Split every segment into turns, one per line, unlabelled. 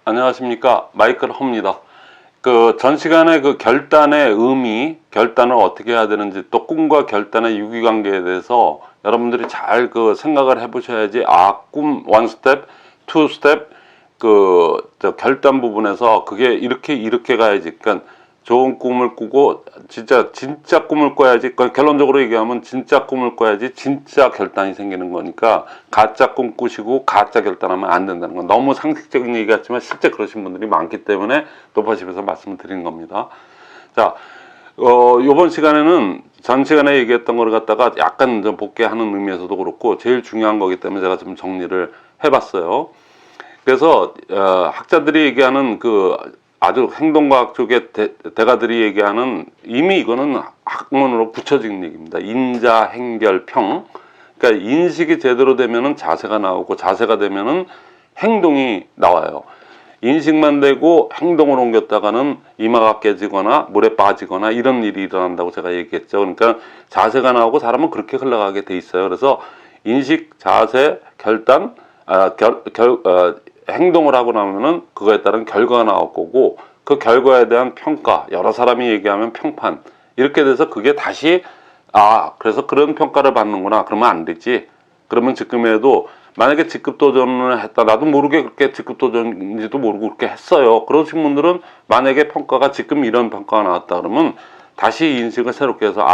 안녕하십니까. 마이클 허입니다. 전 시간에 결단의 의미, 결단을 어떻게 해야 되는지, 또 꿈과 결단의 유기관계에 대해서 여러분들이 잘 생각을 해보셔야지, 꿈, 원 스텝, 투 스텝, 결단 부분에서 그게 이렇게 가야지. 그러니까 좋은 꿈을 꾸고, 진짜 꿈을 꿔야지. 결론적으로 얘기하면 진짜 꿈을 꿔야지 진짜 결단이 생기는 거니까, 가짜 꿈 꾸시고 가짜 결단하면 안 된다는 건 너무 상식적인 얘기 같지만 실제 그러신 분들이 많기 때문에 높아집에서 말씀을 드리는 겁니다. 자, 요번 시간에는 전 시간에 얘기했던 걸 갖다가 약간 좀 복귀하는 의미에서도 그렇고, 제일 중요한 거기 때문에 제가 좀 정리를 해봤어요. 그래서, 학자들이 얘기하는 아주 행동과학 쪽의 대가들이 얘기하는, 이미 이거는 학문으로 붙여진 얘기입니다. 인자, 행결, 평. 그러니까 인식이 제대로 되면은 자세가 나오고, 자세가 되면은 행동이 나와요. 인식만 되고 행동을 옮겼다가는 이마가 깨지거나 물에 빠지거나 이런 일이 일어난다고 제가 얘기했죠. 그러니까 자세가 나오고 사람은 그렇게 흘러가게 돼 있어요. 그래서 인식, 자세, 결단, 행동을 하고 나면은 그거에 따른 결과가 나올 거고, 그 결과에 대한 평가, 여러 사람이 얘기하면 평판, 이렇게 돼서 그게 다시 그래서 그런 평가를 받는구나. 그러면 안 되지. 그러면 지금에도 만약에 직급 도전을 했다, 나도 모르게 그렇게 직급 도전인지도 모르고 그렇게 했어요. 그러신 분들은 만약에 평가가 지금 이런 평가가 나왔다 그러면 다시 인식을 새롭게 해서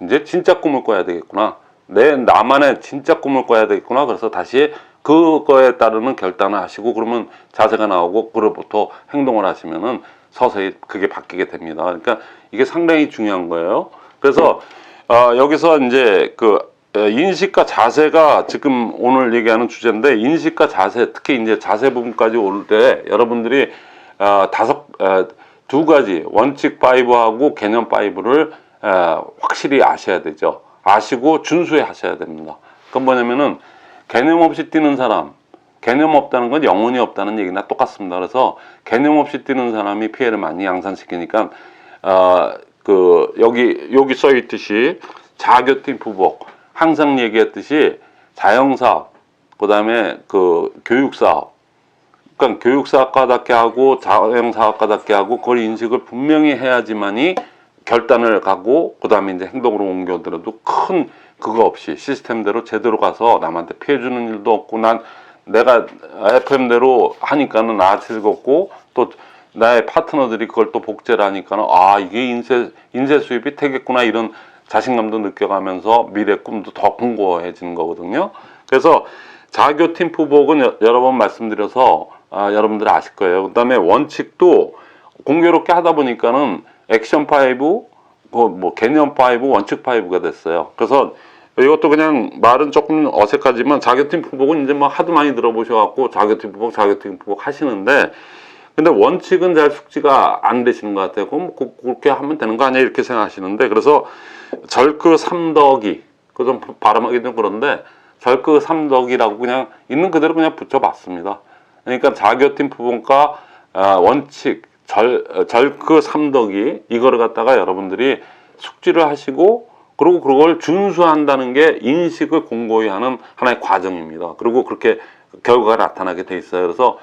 이제 진짜 꿈을 꿔야 되겠구나, 나만의 진짜 꿈을 꿔야 되겠구나. 그래서 다시 그거에 따르는 결단을 하시고, 그러면 자세가 나오고 그로부터 행동을 하시면은 서서히 그게 바뀌게 됩니다. 그러니까 이게 상당히 중요한 거예요. 그래서 여기서 이제 인식과 자세가 지금 오늘 얘기하는 주제인데, 인식과 자세, 특히 이제 자세 부분까지 올 때 여러분들이 두 가지 원칙 5하고 개념 5를 확실히 아셔야 되죠. 아시고 준수해 하셔야 됩니다. 그건 뭐냐면은, 개념 없이 뛰는 사람, 개념 없다는 건 영혼이 없다는 얘기나 똑같습니다. 그래서 개념 없이 뛰는 사람이 피해를 많이 양산시키니까, 여기 써 있듯이 자교팀 부복, 항상 얘기했듯이 자영사업, 그 다음에 교육사업, 그러니까 교육사업가답게 하고 자영사업가답게 하고 그걸 인식을 분명히 해야지만이 결단을 가고, 그 다음에 이제 행동으로 옮겨들어도 큰 그거 없이 시스템대로 제대로 가서 남한테 피해 주는 일도 없고, 내가 FM대로 하니까는 즐겁고, 또 나의 파트너들이 그걸 또 복제를 하니까는 이게 인쇄 수입이 되겠구나, 이런 자신감도 느껴가면서 미래 꿈도 더 공고해지는 거거든요. 그래서 자교팀 부복은 여러 번 말씀드려서 여러분들 아실 거예요. 그 다음에 원칙도 공교롭게 하다 보니까는 액션 5, 개념 5, 원칙 5가 됐어요. 그래서 이것도 그냥 말은 조금 어색하지만, 자교팀 부복은 이제 하도 많이 들어보셔갖고 자교팀 부복 하시는데, 근데 원칙은 잘 숙지가 안 되시는 것 같아요. 그럼 그렇게 하면 되는 거 아니야, 이렇게 생각하시는데, 그래서 절크 삼덕이, 좀 발음하기 좀 그런데 절크 삼덕이라고 그냥 있는 그대로 그냥 붙여봤습니다. 그러니까 자교팀 부분과 원칙, 절크 삼덕이, 이거를 갖다가 여러분들이 숙지를 하시고, 그리고 그걸 준수한다는 게 인식을 공고히 하는 하나의 과정입니다. 그리고 그렇게 결과가 나타나게 돼 있어요. 그래서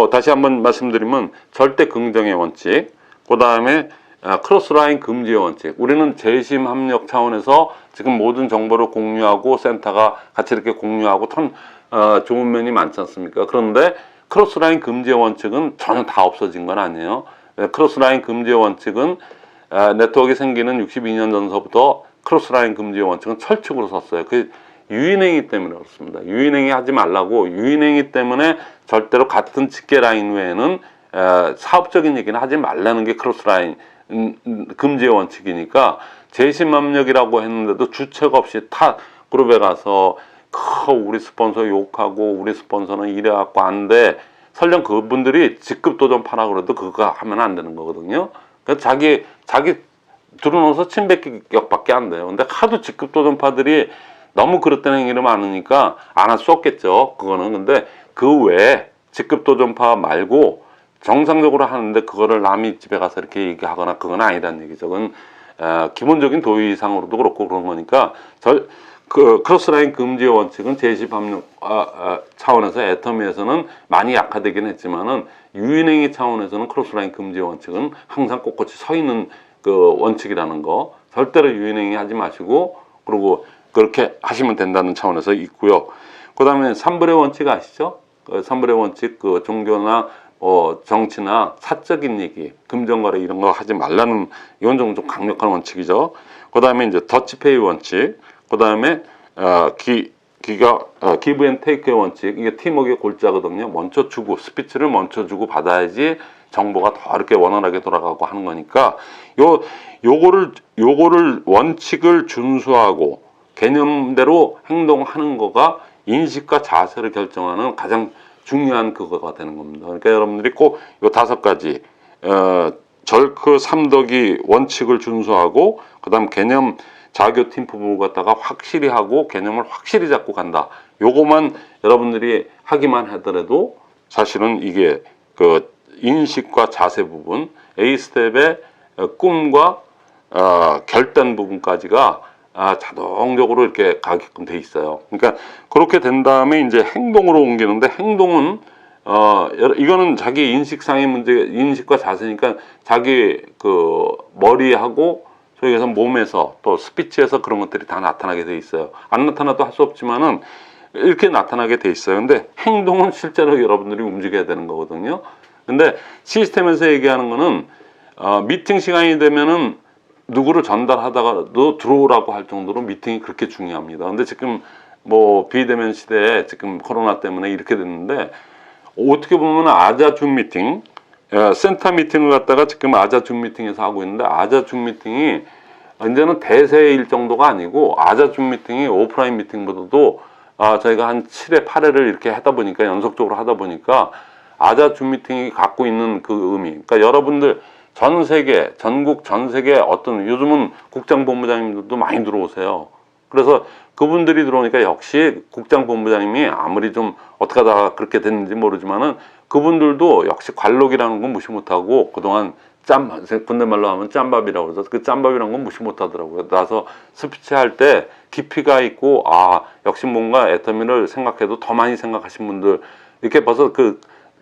다시 한번 말씀드리면, 절대 긍정의 원칙, 그 다음에 크로스라인 금지의 원칙. 우리는 재심 합력 차원에서 지금 모든 정보를 공유하고, 센터가 같이 이렇게 공유하고 참 좋은 면이 많지 않습니까? 그런데 크로스라인 금지의 원칙은 전혀 다 없어진 건 아니에요. 크로스라인 금지의 원칙은 네트워크가 생기는 62년 전서부터 크로스라인 금지의 원칙은 철칙으로 섰어요. 그 유인행위 때문에 그렇습니다. 유인행위 하지 말라고, 유인행위 때문에 절대로 같은 직계 라인 외에는 사업적인 얘기는 하지 말라는 게 크로스라인 금지의 원칙이니까, 재심합력이라고 했는데도 주책 없이 타 그룹에 가서 우리 스폰서 욕하고, 우리 스폰서는 이래갖고 안 돼, 설령 그분들이 직급 도전파라 그래도 그거 하면 안 되는 거거든요. 그래서 자기 들어놓아서 침 뱉기 격밖에 안 돼요. 근데 하도 직급 도전파들이 너무 그릇된 행위를 많으니까 안 할 수 없겠죠, 그거는. 근데 그 외에 직급 도전파 말고 정상적으로 하는데 그거를 남이 집에 가서 이렇게 얘기하거나, 그건 아니라는 얘기죠. 그건 기본적인 도의상으로도 그렇고 그런 거니까, 그 크로스라인 금지의 원칙은 제23령 차원에서 애터미에서는 많이 약화되긴 했지만은 유인행위 차원에서는 크로스라인 금지의 원칙은 항상 꼿꼿이 서 있는 그 원칙이라는 거, 절대로 유인행위 하지 마시고 그리고 그렇게 하시면 된다는 차원에서 있고요. 그다음에 3불의 원칙 아시죠? 그 3불의 원칙, 그 종교나 정치나 사적인 얘기, 금전거래 이런 거 하지 말라는, 이건 좀 강력한 원칙이죠. 그다음에 이제 더치페이 원칙, 그다음에 기브 앤 테이크의 원칙, 이게 팀워크의 골자거든요. 먼저 주고, 스피치를 먼저 주고 받아야지 정보가 더 이렇게 원활하게 돌아가고 하는 거니까 요거를 원칙을 준수하고 개념대로 행동하는 거가 인식과 자세를 결정하는 가장 중요한 그거가 되는 겁니다. 그러니까 여러분들이 꼭 요 5가지 절크 삼덕이 원칙을 준수하고 그다음 개념 자교팀 부분을 갖다가 확실히 하고 개념을 확실히 잡고 간다. 요거만 여러분들이 하기만 하더라도 사실은 이게 그 인식과 자세 부분, A스텝의 꿈과 결단 부분까지가 자동적으로 이렇게 가게끔 돼 있어요. 그러니까 그렇게 된 다음에 이제 행동으로 옮기는데, 행동은 이거는 자기 인식상의 문제, 인식과 자세니까 자기 그 머리하고 소위 해서 몸에서 또 스피치에서 그런 것들이 다 나타나게 돼 있어요. 안 나타나도 할 수 없지만은 이렇게 나타나게 돼 있어요. 근데 행동은 실제로 여러분들이 움직여야 되는 거거든요. 근데 시스템에서 얘기하는 거는 미팅 시간이 되면은 누구를 전달하다가도 들어오라고 할 정도로 미팅이 그렇게 중요합니다. 근데 지금 뭐 비대면 시대에 지금 코로나 때문에 이렇게 됐는데, 어떻게 보면 아자 줌 미팅, 센터 미팅을 갖다가 지금 아자 줌 미팅에서 하고 있는데, 아자 줌 미팅이 이제는 대세일 정도가 아니고, 아자 줌 미팅이 오프라인 미팅보다도 저희가 한 7회, 8회를 이렇게 하다 보니까, 연속적으로 하다 보니까 아자 줌 미팅이 갖고 있는 그 의미, 그러니까 여러분들 전 세계, 전국 전 세계 어떤, 요즘은 국장본부장님들도 많이 들어오세요. 그래서 그분들이 들어오니까 역시 국장본부장님이 아무리 좀 어떻게 하다가 그렇게 됐는지 모르지만은 그분들도 역시 관록이라는 건 무시 못하고, 그동안 군대 말로 하면 짬밥이라고 그래서 그 짬밥이라는 건 무시 못하더라고요. 나서 스피치 할 때 깊이가 있고, 역시 뭔가 애터미를 생각해도 더 많이 생각하신 분들, 이렇게 벌써 그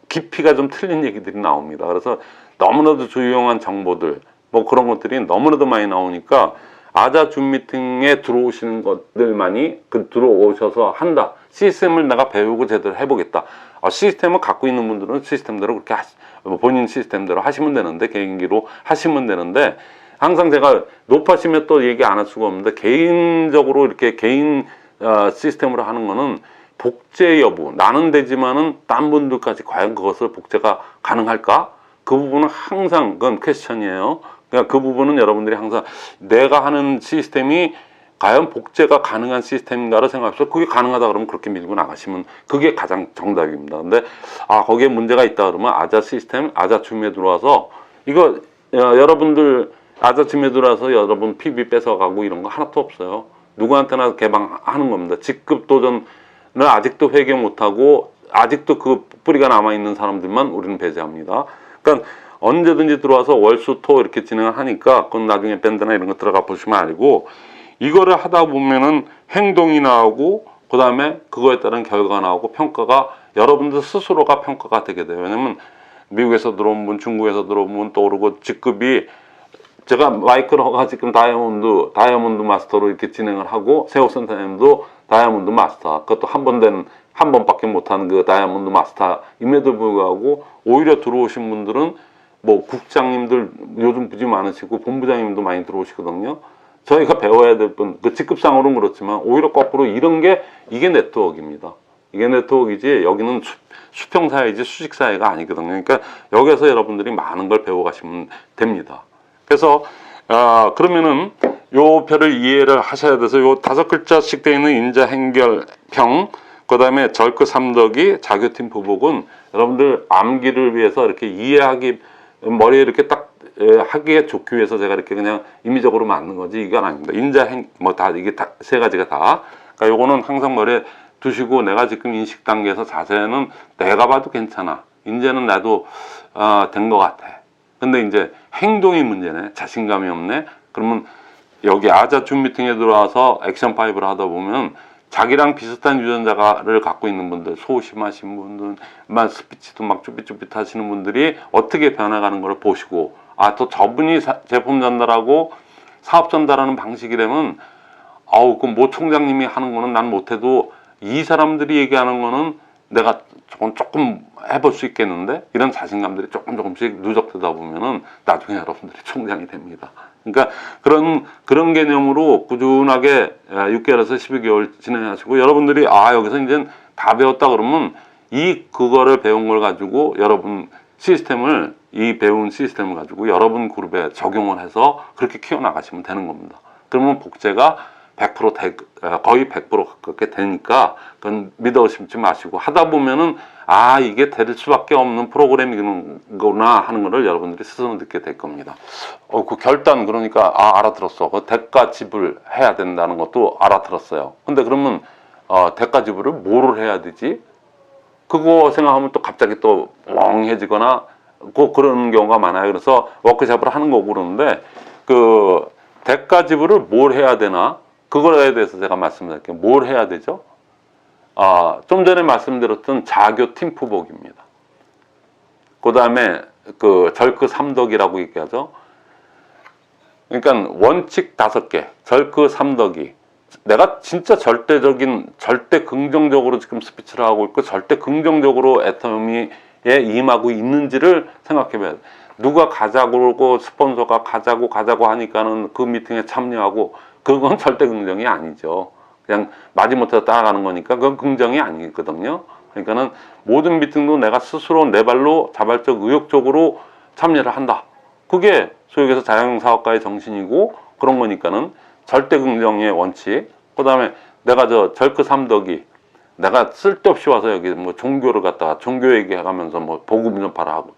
깊이가 좀 틀린 얘기들이 나옵니다. 그래서 너무나도 유용한 정보들, 뭐 그런 것들이 너무나도 많이 나오니까 아자 줌 미팅에 들어오시는 것들만이 들어오셔서 한다. 시스템을 내가 배우고 제대로 해보겠다. 시스템을 갖고 있는 분들은 시스템대로 그렇게 본인 시스템대로 하시면 되는데, 개인기로 하시면 되는데, 항상 제가 높아시면 또 얘기 안 할 수가 없는데, 개인적으로 이렇게 개인 시스템으로 하는 거는 복제 여부, 나는 되지만은 딴 분들까지 과연 그것을 복제가 가능할까? 그 부분은 항상 그건 퀘스천이에요. 그러니까 그 부분은 여러분들이 항상 내가 하는 시스템이 과연 복제가 가능한 시스템인가를 생각해서, 그게 가능하다 그러면 그렇게 밀고 나가시면 그게 가장 정답입니다. 근데 거기에 문제가 있다 그러면 아자 시스템, 아자 줌에 들어와서 이거 여러분들 아자 줌에 들어와서 여러분 PB 뺏어가고 이런 거 하나도 없어요. 누구한테나 개방하는 겁니다. 직급 도전을 아직도 회개 못하고 아직도 그 뿌리가 남아있는 사람들만 우리는 배제합니다. 그러니까 언제든지 들어와서 월수토 이렇게 진행을 하니까, 그건 나중에 밴드나 이런 거 들어가 보시면 알고, 이거를 하다 보면은 행동이 나오고, 그 다음에 그거에 따른 결과가 나오고, 평가가 여러분들 스스로가 평가가 되게 돼요. 왜냐면 미국에서 들어온 분, 중국에서 들어온 분 떠오르고, 직급이 제가 마이크로가 지금 다이아몬드 마스터로 이렇게 진행을 하고, 세호센터님도 다이아몬드 마스터, 그것도 한 번밖에 못하는 그 다이아몬드 마스터임에도 불구하고, 오히려 들어오신 분들은 뭐 국장님들 요즘 부지 많으시고 본부장님도 많이 들어오시거든요. 저희가 배워야 될 분, 그 직급상으로는 그렇지만 오히려 거꾸로 이런 게, 이게 네트워크입니다. 이게 네트워크이지 여기는 수평사회이지 수직사회가 아니거든요. 그러니까 여기서 여러분들이 많은 걸 배워가시면 됩니다. 그래서 그러면은 요 표를 이해를 하셔야 돼서, 요 5글자씩 되어 있는 인자행결평, 그 다음에 절크 삼덕이, 자교팀 부복은 여러분들 암기를 위해서 이렇게 이해하기, 머리에 이렇게 딱 하기에 좋기 위해서 제가 이렇게 그냥 임의적으로 만든 거지, 이건 아닙니다. 인자행, 이게 다, 3가지가 다. 그러니까 요거는 항상 머리에 두시고, 내가 지금 인식 단계에서 자세는 내가 봐도 괜찮아. 이제는 나도 된 것 같아. 근데 이제 행동이 문제네. 자신감이 없네. 그러면 여기 아자 줌 미팅에 들어와서 액션 5를 하다 보면 자기랑 비슷한 유전자를 갖고 있는 분들, 소심하신 분들, 막 스피치도 막 쭈삣쭈삣 하시는 분들이 어떻게 변해가는 걸 보시고, 아, 또 저분이 제품 전달하고 사업 전달하는 방식이라면, 아우, 그럼 모 총장님이 하는 거는 난 못해도 이 사람들이 얘기하는 거는 내가 조금 해볼 수 있겠는데, 이런 자신감들이 조금씩 누적되다 보면은 나중에 여러분들이 총장이 됩니다. 그러니까 그런 개념으로 꾸준하게 6개월에서 12개월 진행하시고, 여러분들이 여기서 이제 다 배웠다 그러면 그거를 배운 걸 가지고 여러분 시스템을, 이 배운 시스템을 가지고 여러분 그룹에 적용을 해서 그렇게 키워나가시면 되는 겁니다. 그러면 복제가 100% 거의 100% 가깝게 되니까 그건 믿어 심지 마시고, 하다 보면은 이게 될 수밖에 없는 프로그래밍이구나 하는 거를 여러분들이 스스로 느끼게 될 겁니다. 그 결단, 그러니까 알아들었어. 그 대가 지불 해야 된다는 것도 알아들었어요. 근데 그러면 대가 지불을 뭐를 해야 되지? 그거 생각하면 또 갑자기 또 멍해지거나 그런 경우가 많아요. 그래서 워크숍을 하는 거고 그러는데, 그 대가 지불을 뭘 해야 되나? 그거에 대해서 제가 말씀드릴게요. 뭘 해야 되죠? 좀 전에 말씀드렸던 자교 팀프복입니다. 그 다음에 그 절크 3덕이라고 얘기하죠. 그러니까 원칙 5개, 절크 3덕이 내가 진짜 절대 긍정적으로 지금 스피치를 하고 있고 절대 긍정적으로 애터미에 임하고 있는지를 생각해 봐야 돼. 누가 가자고 그러고 스폰서가 가자고 하니까는 그 미팅에 참여하고, 그건 절대 긍정이 아니죠. 그냥 마지못해서 따라가는 거니까 그건 긍정이 아니거든요. 그러니까는 모든 미팅도 내가 스스로 내 발로 자발적 의욕적으로 참여를 한다. 그게 소위 얘기해서 자영사업가의 정신이고 그런 거니까는 절대 긍정의 원칙. 그 다음에 내가 절크 3덕이 내가 쓸데없이 와서 여기 뭐 종교를 갖다가 종교 얘기해가면서 뭐 복음 전파를 하고,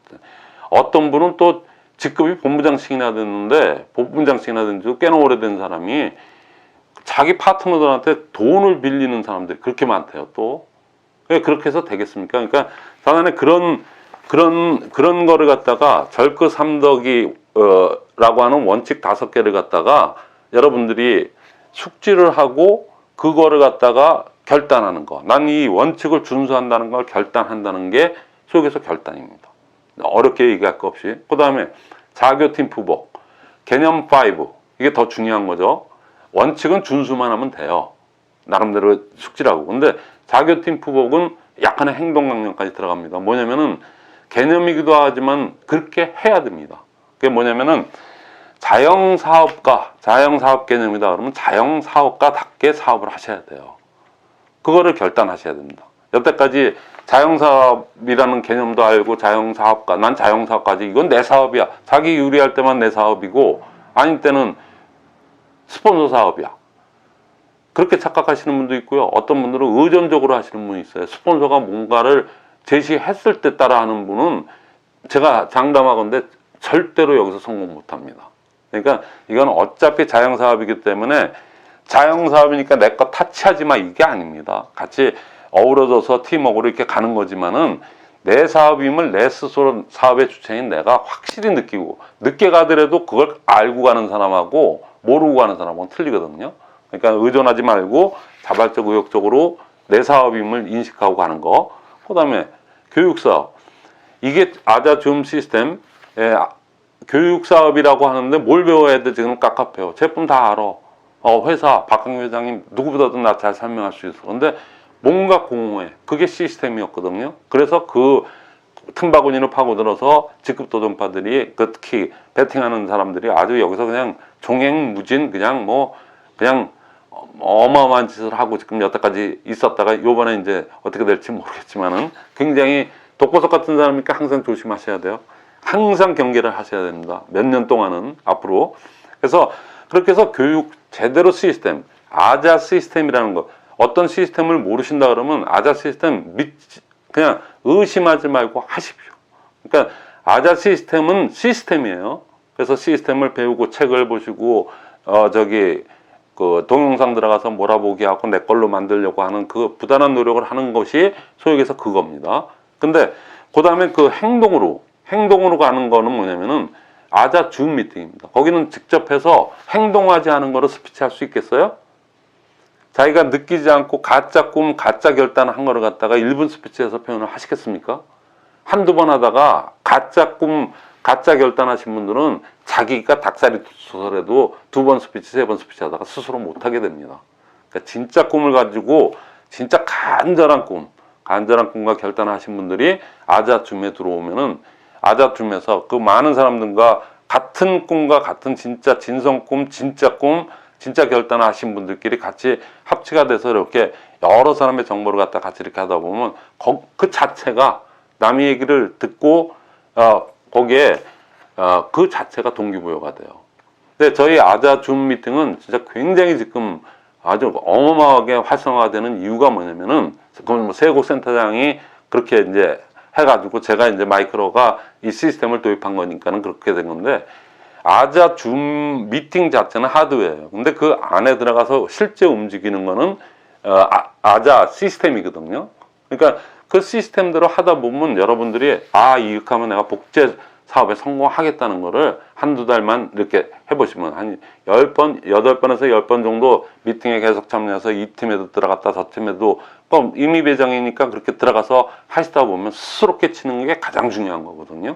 어떤 분은 또 직급이 본부장씩이나 됐는데, 본부장씩이나 된 지 꽤나 오래된 사람이 자기 파트너들한테 돈을 빌리는 사람들이 그렇게 많대요. 또 왜 그렇게 해서 되겠습니까? 그러니까 다만에 그런 거를 갖다가 절크 3덕이 라고 하는 원칙 5개를 갖다가 여러분들이 숙지를 하고 그거를 갖다가 결단하는 거. 난 이 원칙을 준수한다는 걸 결단한다는 게 속에서 결단입니다. 어렵게 얘기할 거 없이. 그 다음에 자교팀 부복, 개념 5. 이게 더 중요한 거죠. 원칙은 준수만 하면 돼요. 나름대로 숙지라고. 근데 자교팀 부복은 약간의 행동 강령까지 들어갑니다. 뭐냐면은 개념이기도 하지만 그렇게 해야 됩니다. 그게 뭐냐면은 자영사업 개념이다 그러면 자영사업가답게 사업을 하셔야 돼요. 그거를 결단하셔야 됩니다. 여태까지 자영사업이라는 개념도 알고 자영사업가, 난 자영사업가지, 이건 내 사업이야. 자기 유리할 때만 내 사업이고 아닐 때는 스폰서 사업이야. 그렇게 착각하시는 분도 있고요. 어떤 분들은 의존적으로 하시는 분이 있어요. 스폰서가 뭔가를 제시했을 때 따라 하는 분은 제가 장담하건대 절대로 여기서 성공 못합니다. 그러니까 이건 어차피 자영사업이기 때문에 자영사업이니까 내 거 타치하지 마, 이게 아닙니다. 같이 어우러져서 팀워크로 이렇게 가는 거지만은 내 사업임을 내 스스로 사업의 주체인 내가 확실히 느끼고, 늦게 가더라도 그걸 알고 가는 사람하고 모르고 가는 사람하고는 틀리거든요. 그러니까 의존하지 말고 자발적 의욕적으로 내 사업임을 인식하고 가는 거. 그 다음에 교육사업. 이게 아자줌 시스템 교육사업이라고 하는데 뭘 배워야 돼? 지금 깝깝해요. 제품 다 알아. 회사 박강규 회장님 누구보다도 나 잘 설명할 수 있어. 근데 뭔가 공허해. 그게 시스템이었거든요. 그래서 그 틈바구니를 파고들어서 직급도전파들이, 특히 배팅하는 사람들이 아주 여기서 그냥 종횡무진 그냥 어마어마한 짓을 하고 지금 여태까지 있었다가 요번에 이제 어떻게 될지 모르겠지만은 굉장히 독보석 같은 사람이니까 항상 조심하셔야 돼요. 항상 경계를 하셔야 됩니다. 몇 년 동안은 앞으로. 그래서 그렇게 해서 교육 제대로 시스템, 아자 시스템이라는 거, 어떤 시스템을 모르신다 그러면 아자 시스템 그냥 의심하지 말고 하십시오. 그러니까 아자 시스템은 시스템이에요. 그래서 시스템을 배우고 책을 보시고 그 동영상 들어가서 몰아보기 하고 내 걸로 만들려고 하는 그 부단한 노력을 하는 것이 소위 얘기해서 그겁니다. 근데 그 다음에 그 행동으로 가는 거는 뭐냐면은 아자 줌 미팅입니다. 거기는 직접 해서 행동하지 않은 거로 스피치 할 수 있겠어요? 자기가 느끼지 않고 가짜 꿈, 가짜 결단 한 거를 갖다가 1분 스피치에서 표현을 하시겠습니까? 한두 번 하다가 가짜 꿈, 가짜 결단하신 분들은 자기가 닭살이 돋더라도 2번 스피치, 3번 스피치 하다가 스스로 못하게 됩니다. 그러니까 진짜 꿈을 가지고 진짜 간절한 꿈과 결단하신 분들이 아자줌에 들어오면은 아자줌에서 그 많은 사람들과 같은 꿈과 같은 진짜 진성 꿈, 진짜 결단을 하신 분들끼리 같이 합치가 돼서 이렇게 여러 사람의 정보를 갖다 같이 이렇게 하다 보면 그 자체가 남의 얘기를 듣고 거기에 그 자체가 동기부여가 돼요. 근데 저희 아자줌 미팅은 진짜 굉장히 지금 아주 어마어마하게 활성화되는 이유가 뭐냐면은 그건 뭐 세곡 센터장이 그렇게 이제 해가지고 제가 이제 마이크로가 이 시스템을 도입한 거니까는 그렇게 된 건데 아자 줌 미팅 자체는 하드웨어예요. 근데 그 안에 들어가서 실제 움직이는 거는 아자 시스템이거든요. 그러니까 그 시스템대로 하다 보면 여러분들이 이렇게 하면 내가 복제 사업에 성공하겠다는 거를 한두 달만 이렇게 해보시면 한 10번, 8번에서 10번 정도 미팅에 계속 참여해서 이 팀에도 들어갔다 저 팀에도 임의 배정이니까 그렇게 들어가서 하시다 보면 스스로 깨치는 게 가장 중요한 거거든요.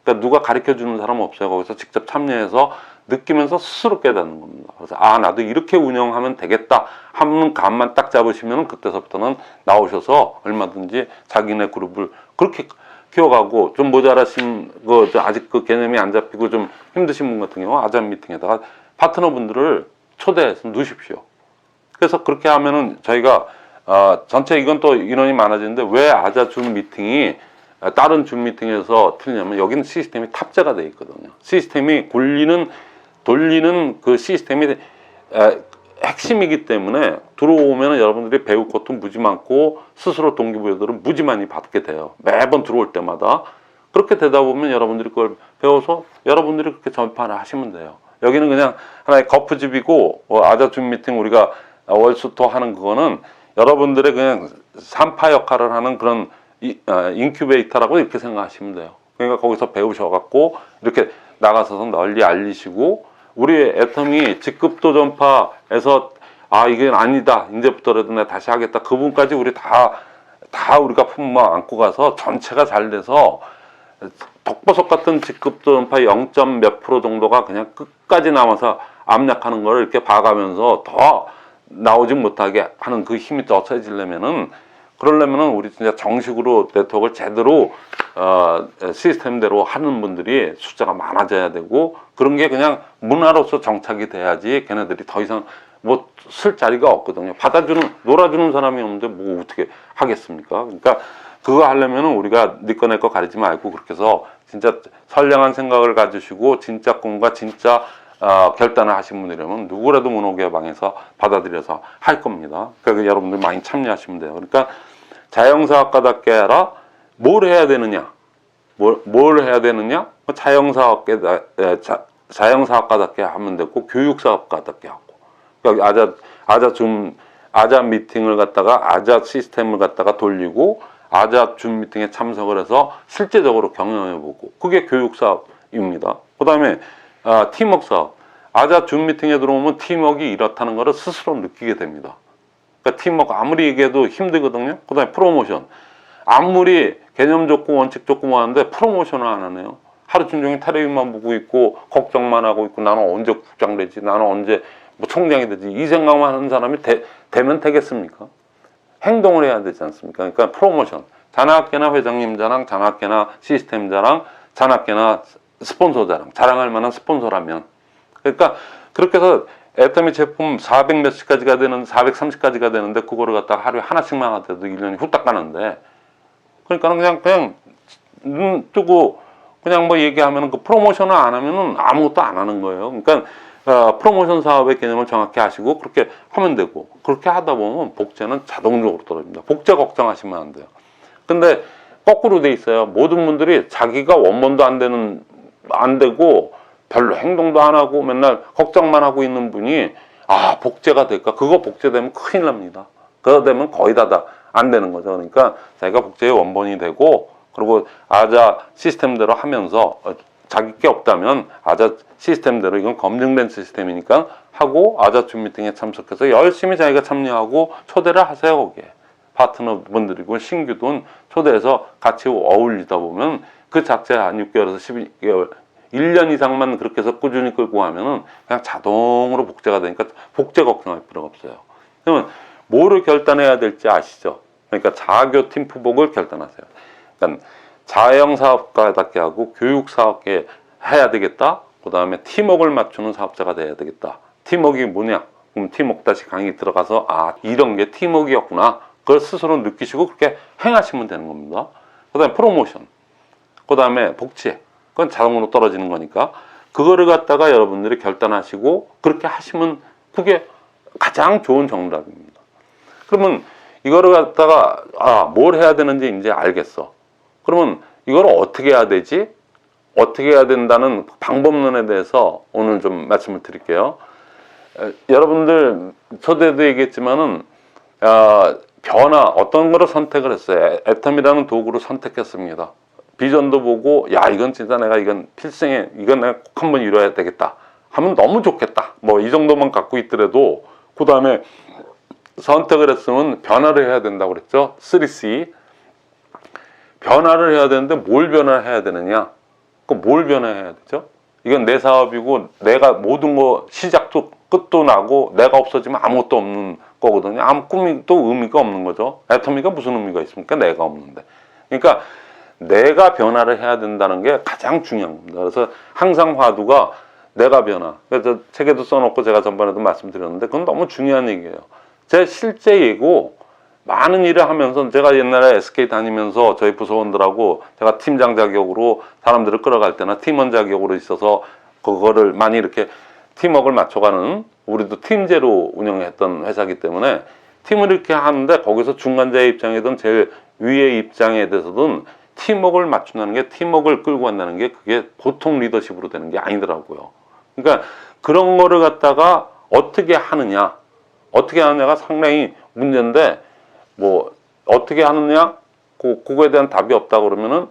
그러니까 누가 가르쳐 주는 사람 없어요. 거기서 직접 참여해서 느끼면서 스스로 깨닫는 겁니다. 그래서 나도 이렇게 운영하면 되겠다 하는 감만 딱 잡으시면 그때서부터는 나오셔서 얼마든지 자기네 그룹을 그렇게 키워가고 좀 모자라신 아직 그 개념이 안 잡히고 좀 힘드신 분 같은 경우 아자 미팅에다가 파트너분들을 초대해서 넣으십시오. 그래서 그렇게 하면은 저희가 전체 이건 또 인원이 많아지는데 왜 아자 줌 미팅이 다른 줌 미팅에서 틀리냐면 여기는 시스템이 탑재가 되어 있거든요. 시스템이 돌리는 그 시스템이 핵심이기 때문에 들어오면 여러분들이 배울 것도 무지 많고 스스로 동기부여들은 무지 많이 받게 돼요. 매번 들어올 때마다. 그렇게 되다 보면 여러분들이 그걸 배워서 여러분들이 그렇게 전파를 하시면 돼요. 여기는 그냥 하나의 거푸집이고 아자줌 미팅 우리가 월수토 하는 그거는 여러분들의 그냥 산파 역할을 하는 그런 인큐베이터라고 이렇게 생각하시면 돼요. 그러니까 거기서 배우셔갖고 이렇게 나가서 널리 알리시고 우리 애텀이 직급도 전파에서 이게 아니다 이제부터라도 내가 다시 하겠다 그분까지 우리 다 우리가 품어 안고 가서 전체가 잘 돼서 덕보석 같은 직급도 전파 0점 몇 프로 정도가 그냥 끝까지 남아서 압력하는 걸 이렇게 봐가면서 더 나오지 못하게 하는 그 힘이 더 세지려면은 그러려면은 우리 진짜 정식으로 네트워크를 제대로 시스템대로 하는 분들이 숫자가 많아져야 되고 그런 게 그냥 문화로서 정착이 돼야지 걔네들이 더 이상 뭐 쓸 자리가 없거든요. 놀아주는 사람이 없는데 뭐 어떻게 하겠습니까? 그러니까 그거 하려면은 우리가 네 거 내 거 가리지 말고 그렇게 해서 진짜 선량한 생각을 가지시고 진짜 꿈과 진짜 결단을 하신 분이라면 누구라도 문호개방에서 받아들여서 할 겁니다. 그러니까 여러분들 많이 참여하시면 돼요. 그러니까 자영사업가답게 해라. 뭘 해야 되느냐? 뭘 해야 되느냐? 자영사업가답게 하면 되고 교육사업가답게 하고. 그러니까 아자 미팅을 갖다가 아자 시스템을 갖다가 돌리고 아자 줌 미팅에 참석을 해서 실제적으로 경영해보고 그게 교육사업입니다. 그 다음에 팀워크 사업. 아자 줌 미팅에 들어오면 팀워크가 이렇다는 것을 스스로 느끼게 됩니다. 그러니까 팀워크 아무리 얘기해도 힘들거든요. 그 다음에 프로모션. 아무리 개념 좋고 원칙 좋고 뭐 하는데 프로모션을 안 하네요. 하루 종일 텔레비만 보고 있고 걱정만 하고 있고 나는 언제 국장 되지 나는 언제 뭐 총장이 되지 이 생각만 하는 사람이 되면 되겠습니까? 행동을 해야 되지 않습니까? 그러니까 프로모션. 자나깨나 회장님 자랑, 자나깨나 시스템 자랑, 자나깨나 스폰서 자랑. 자랑할 만한 스폰서라면. 그러니까 그렇게 해서 애터미 제품 400 몇십까지가 되는 430까지가 되는데 그거를 갖다가 하루에 하나씩만 하더라도 1년이 후딱 가는데 그러니까 그냥 눈 뜨고 그냥 뭐 얘기하면은 그 프로모션을 안 하면은 아무것도 안 하는 거예요. 그러니까 프로모션 사업의 개념을 정확히 하시고 그렇게 하면 되고 그렇게 하다 보면 복제는 자동적으로 떨어집니다. 복제 걱정하시면 안 돼요. 근데 거꾸로 돼 있어요. 모든 분들이 자기가 원본도 안 되고 별로 행동도 안 하고 맨날 걱정만 하고 있는 분이 복제가 될까? 그거 복제되면 큰일 납니다. 그거 되면 거의 다 안 되는 거죠. 그러니까 자기가 복제의 원본이 되고 그리고 아자 시스템대로 하면서 자기 게 없다면 아자 시스템대로 이건 검증된 시스템이니까 하고 아자 줌 미팅에 참석해서 열심히 자기가 참여하고 초대를 하세요. 거기에 파트너분들이고 신규돈 초대해서 같이 어울리다 보면 그 자체 한 6개월에서 12개월 1년 이상만 그렇게 해서 꾸준히 끌고 하면은 그냥 자동으로 복제가 되니까 복제 걱정할 필요가 없어요. 그러면 뭐를 결단해야 될지 아시죠? 그러니까 자교 팀 푸복을 결단하세요. 그러니까 자영 사업가답게 하고 교육 사업계 해야 되겠다. 그 다음에 팀워크를 맞추는 사업자가 돼야 되겠다. 팀워크가 뭐냐? 그럼 팀워크 다시 강의 들어가서 아 이런 게 팀워크였구나. 그걸 스스로 느끼시고 그렇게 행하시면 되는 겁니다. 그 다음에 프로모션, 그 다음에 복지, 그건 자동으로 떨어지는 거니까 그거를 갖다가 여러분들이 결단하시고 그렇게 하시면 그게 가장 좋은 정답입니다. 그러면 이거를 갖다가 뭘 해야 되는지 이제 알겠어. 그러면 이걸 어떻게 해야 되지? 어떻게 해야 된다는 방법론에 대해서 오늘 좀 말씀을 드릴게요. 여러분들 저때도 얘기했지만은 변화 어떤 거를 선택을 했어요. 애텀이라는 도구를 선택했습니다. 비전도 보고 야 이건 진짜 내가 이건 필생에 이건 내가 꼭 한번 이뤄야 되겠다 하면 너무 좋겠다. 뭐 이 정도만 갖고 있더라도 그 다음에 선택을 했으면 변화를 해야 된다고 그랬죠. 3C 변화를 해야 되는데 뭘 변화해야 되느냐? 그 뭘 변화해야 되죠? 이건 내 사업이고 내가 모든 거 시작도 끝도 나고 내가 없어지면 아무것도 없는 거거든요. 아무 꿈이도 의미가 없는 거죠. 애터미가 무슨 의미가 있습니까? 내가 없는데. 그러니까 내가 변화를 해야 된다는 게 가장 중요한 겁니다. 그래서 항상 화두가 내가 변화. 그래서 책에도 써놓고 제가 전번에도 말씀드렸는데 그건 너무 중요한 얘기예요. 제 실제 예고 많은 일을 하면서 제가 옛날에 SK 다니면서 저희 부서원들하고 제가 팀장 자격으로 사람들을 끌어갈 때나 팀원 자격으로 있어서 그거를 많이 이렇게 팀워크를 맞춰가는 우리도 팀제로 운영했던 회사이기 때문에 팀을 이렇게 하는데 거기서 중간자의 입장이든 제일 위의 입장에 대해서든 팀워크를 맞춘다는 게 팀워크를 끌고 간다는 게 그게 보통 리더십으로 되는 게 아니더라고요. 그러니까 그런 거를 갖다가 어떻게 하느냐 어떻게 하느냐가 상당히 문제인데 뭐 어떻게 하느냐 그거에 대한 답이 없다 그러면은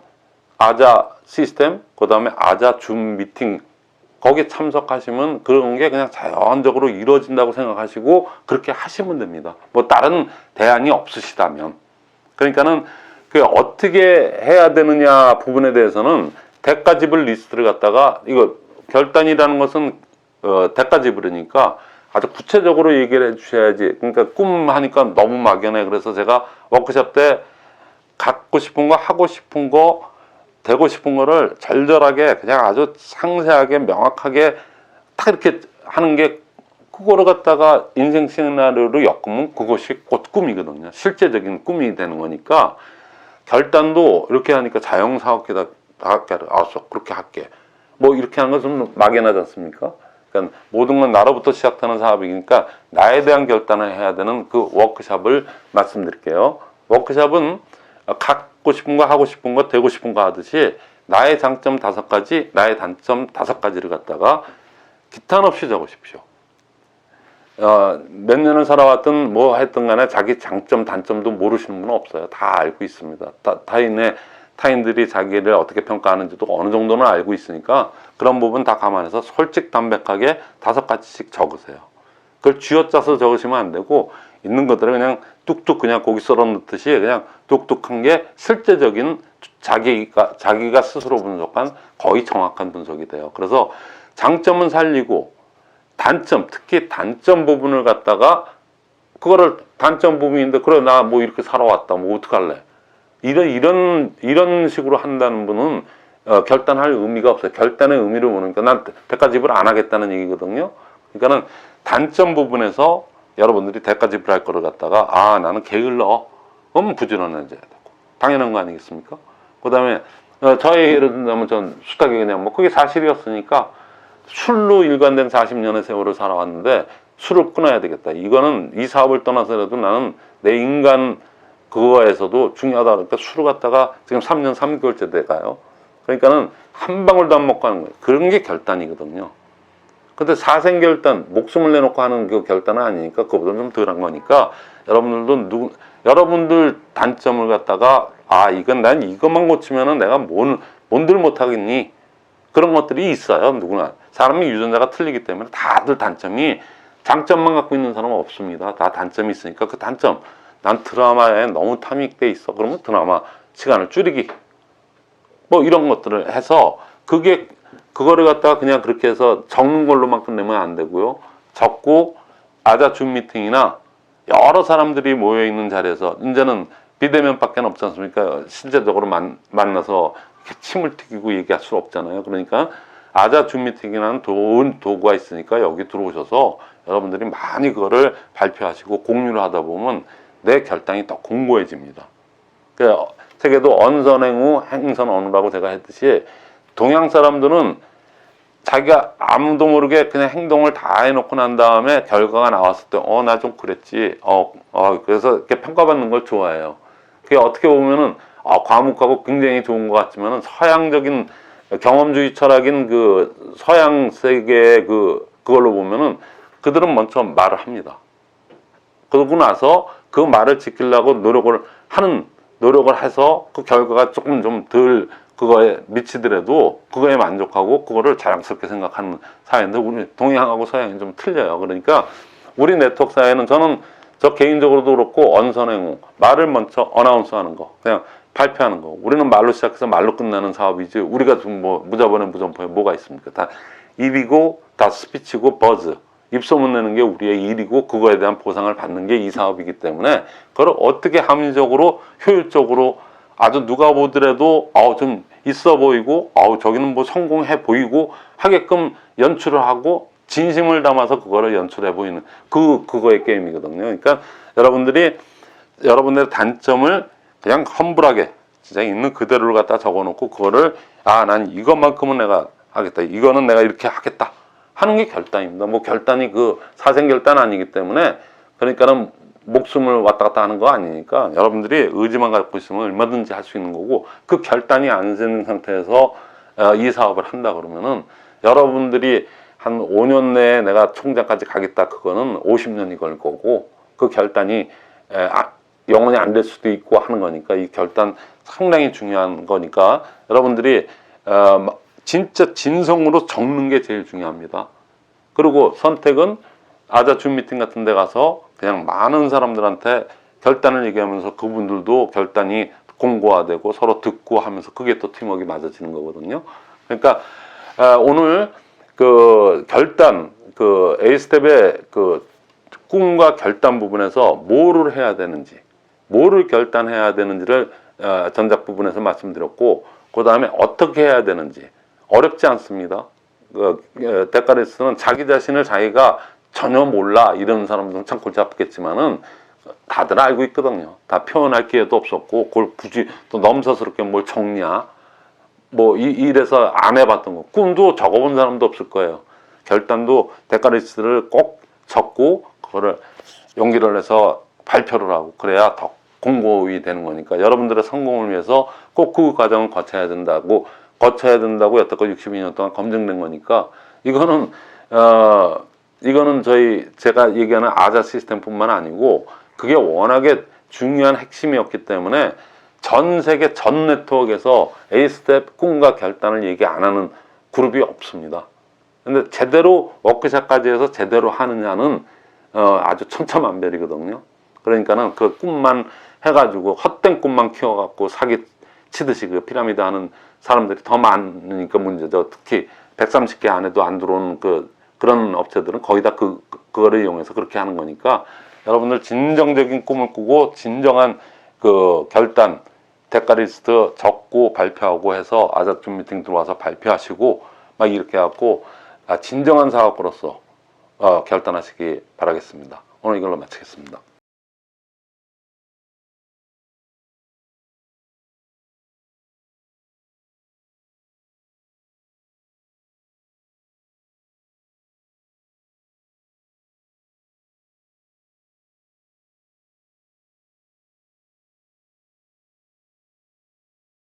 아자 시스템 그 다음에 아자 줌 미팅 거기에 참석하시면 그런 게 그냥 자연적으로 이루어진다고 생각하시고 그렇게 하시면 됩니다. 뭐 다른 대안이 없으시다면. 그러니까는 그 어떻게 해야 되느냐 부분에 대해서는 대가집을 리스트를 갖다가 이거 결단이라는 것은 대가집으로니까 아주 구체적으로 얘기를 해주셔야지. 그러니까 꿈 하니까 너무 막연해. 그래서 제가 워크숍 때 갖고 싶은 거 하고 싶은 거 되고 싶은 거를 절절하게 그냥 아주 상세하게 명확하게 딱 이렇게 하는 게 그거를 갖다가 인생 시나리오로 엮으면 그것이 곧 꿈이거든요. 실제적인 꿈이 되는 거니까 결단도 이렇게 하니까 자영사업계다 알았어 그렇게 할게 뭐 이렇게 하는 것은 막연하지 않습니까? 그러니까 모든 건 나로부터 시작하는 사업이니까 나에 대한 결단을 해야 되는 그 워크숍을 말씀드릴게요. 워크숍은 갖고 싶은 거 하고 싶은 거 되고 싶은 거 하듯이 나의 장점 5가지 나의 단점 5가지를 갖다가 기탄 없이 적으십시오. 몇 년을 살아왔든 뭐 했든 간에 자기 장점 단점도 모르시는 분은 없어요. 다 알고 있습니다. 타인들이 자기를 어떻게 평가하는지도 어느 정도는 알고 있으니까 그런 부분 다 감안해서 솔직 담백하게 5가지씩 적으세요. 그걸 쥐어짜서 적으시면 안 되고 있는 것들을 그냥 뚝뚝 그냥 고기 썰어 넣듯이 그냥 뚝뚝한 게 실제적인 자기가 스스로 분석한 거의 정확한 분석이 돼요. 그래서 장점은 살리고 단점, 특히 단점 부분을 갖다가 그거를 단점 부분인데 그래 나 뭐 이렇게 살아왔다 뭐 어떡할래 이런 식으로 한다는 분은 결단할 의미가 없어요. 결단의 의미를 모르니까 난 대가집을 안 하겠다는 얘기거든요. 그러니까는 단점 부분에서 여러분들이 대가집을 할 거를 갖다가 나는 게을러 그러면 부지런해져야 되고 당연한 거 아니겠습니까? 그 다음에 저의 예를 들면 전 숱하게 그냥 뭐 그게 사실이었으니까 술로 일관된 40년의 세월을 살아왔는데 술을 끊어야 되겠다. 이거는 이 사업을 떠나서라도 나는 내 인간 그거에서도 중요하다. 그러니까 술을 갖다가 지금 3년 3개월째 돼가요. 그러니까는 한 방울도 안 먹고 하는 거예요. 그런 게 결단이거든요. 근데 사생결단, 목숨을 내놓고 하는 그 결단은 아니니까 그거보다 좀 덜한 거니까 여러분들도 여러분들 단점을 갖다가 이건 난 이것만 고치면은 내가 뭔들 못하겠니? 그런 것들이 있어요. 누구나 사람이 유전자가 틀리기 때문에 다들 단점이 장점만 갖고 있는 사람은 없습니다. 다 단점이 있으니까 그 단점, 난 드라마에 너무 탐닉돼 있어. 그러면 드라마 시간을 줄이기, 뭐 이런 것들을 해서 그거를 갖다가 그냥 그렇게 해서 적는 걸로만 끝내면 안 되고요. 적고 아자 줌 미팅이나 여러 사람들이 모여 있는 자리에서 이제는 비대면밖에 없지 않습니까? 실제적으로 만나서 이렇게 침을 튀기고 얘기할 수 없잖아요. 그러니까 아자 줌 미팅이라는 좋은 도구가 있으니까 여기 들어오셔서 여러분들이 많이 그거를 발표하시고 공유를 하다 보면 내 결단이 더 공고해집니다. 세계도 언선행 후 행선 언우라고 제가 했듯이 동양 사람들은 자기가 아무도 모르게 그냥 행동을 다 해놓고 난 다음에 결과가 나왔을 때 나 좀 그랬지 그래서 이렇게 평가받는 걸 좋아해요. 그게 어떻게 보면은 과묵하고 굉장히 좋은 것 같지만은 서양적인 경험주의 철학인 그 서양 세계의 그걸로 보면은 그들은 먼저 말을 합니다. 그러고 나서 그 말을 지키려고 노력을 해서 그 결과가 조금 좀 덜 그거에 미치더라도 그거에 만족하고 그거를 자랑스럽게 생각하는 사회인데 우리 동양하고 서양이 좀 틀려요. 그러니까 우리 네트워크 사회는 저 개인적으로도 그렇고 언선행후 말을 먼저 어나운스 하는 거 그냥 발표하는 거 우리는 말로 시작해서 말로 끝나는 사업이지 우리가 좀 뭐 무자본에 무점포에 뭐가 있습니까? 다 입이고 다 스피치고 버즈 입소문 내는 게 우리의 일이고 그거에 대한 보상을 받는 게 이 사업이기 때문에 그걸 어떻게 합리적으로 효율적으로 아주 누가 보더라도 좀 있어 보이고 저기는 뭐 성공해 보이고 하게끔 연출을 하고 진심을 담아서 그거를 연출해 보이는 그거의 게임이거든요. 그러니까 여러분들의 단점을 그냥 험불하게 진짜 있는 그대로를 갖다 적어놓고 그거를 난 이것만큼은 내가 하겠다. 이거는 내가 이렇게 하겠다. 하는 게 결단입니다. 뭐 결단이 사생 결단 아니기 때문에 그러니까는 목숨을 왔다 갔다 하는 거 아니니까 여러분들이 의지만 갖고 있으면 얼마든지 할 수 있는 거고 그 결단이 안 되는 상태에서 이 사업을 한다 그러면은 여러분들이 한 5년 내에 내가 총장까지 가겠다 그거는 50년이 걸 거고 그 결단이 영원히 안 될 수도 있고 하는 거니까 이 결단 상당히 중요한 거니까 여러분들이 진짜 진성으로 적는 게 제일 중요합니다. 그리고 선택은 아자 줌 미팅 같은 데 가서 그냥 많은 사람들한테 결단을 얘기하면서 그분들도 결단이 공고화되고 서로 듣고 하면서 그게 또 팀워크가 맞아지는 거거든요. 그러니까 오늘 결단 A스텝의 꿈과 결단 부분에서 뭐를 해야 되는지 뭐를 결단해야 되는지를 전작 부분에서 말씀드렸고 그 다음에 어떻게 해야 되는지 어렵지 않습니다. 데카르트는 자기 자신을 자기가 전혀 몰라 이런 사람들은 참 골치 아프겠지만은 다들 알고 있거든요. 다 표현할 기회도 없었고 그걸 굳이 또 넘사스럽게 뭘 적냐 뭐 이래서 안 해봤던 거 꿈도 적어본 사람도 없을 거예요. 결단도 데카르트를 꼭 적고 그거를 용기를 내서 발표를 하고 그래야 더 공고히 되는 거니까 여러분들의 성공을 위해서 꼭 그 과정을 거쳐야 된다고 여태껏 62년 동안 검증된 거니까 이거는 제가 얘기하는 아자 시스템뿐만 아니고 그게 워낙에 중요한 핵심이었기 때문에 전 세계 전 네트워크에서 A스텝 꿈과 결단을 얘기 안 하는 그룹이 없습니다. 근데 제대로 워크샵까지 해서 제대로 하느냐는 아주 천차만별이거든요. 그러니까는 그 꿈만 해가지고 헛된 꿈만 키워갖고 사기 치듯이 그 피라미드 하는 사람들이 더 많으니까 문제죠. 특히 130개 안에도 안 들어오는 그런 업체들은 거의 다 그거를 이용해서 그렇게 하는 거니까 여러분들 진정적인 꿈을 꾸고 진정한 결단 데카리스트 적고 발표하고 해서 아자춤 미팅 들어와서 발표하시고 막 이렇게 해갖고 진정한 사업가로서 결단하시기 바라겠습니다. 오늘 이걸로 마치겠습니다.